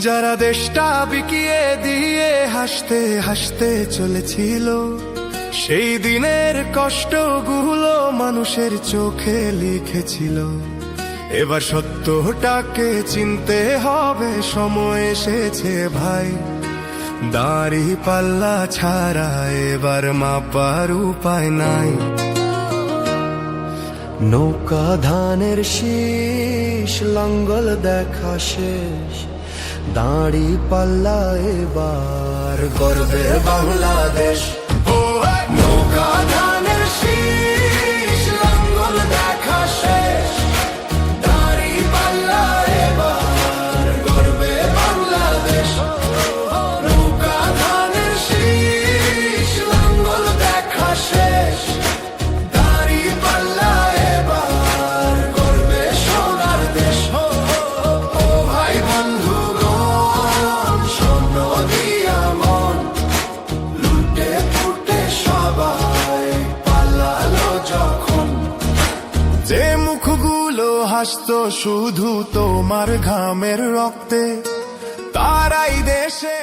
যারা দেশটা বিকিয়ে দিয়ে হাসতে হাসতে চলেছিল, সেই দিনের কষ্টগুলো মানুষের চোখে লিখেছিল। এবার সত্যটাকে চিনতে হবে, সময় এসেছে ভাই। দাড়ি পাল্লা ছাড়া এবার মাপার উপায় নাই। নৌকা ধানের শীষ, লাঙ্গল দেখা শেষ, দাড়ি পাল্লা এবার গর্বের বাংলাদেশ। নৌকা ধানের শীষ, লাঙ্গল দেখা শেষ, দাড়ি পাল্লা এবার গর্বে বাংলাদেশ। নৌকা ধানের শীষ, লাঙ্গল দেখা শেষ, দাড়ি পাল্লা এবার গর্বে সোনার দেশ। ও ভাই বন্ধুগণ, স্বর্ণ দিয়া মন লুটে ফুটে সবাই পালালো যখন। যে মুখগুলো হাসতো শুধু তোমার ঘামের রক্তে, তারাই দেশে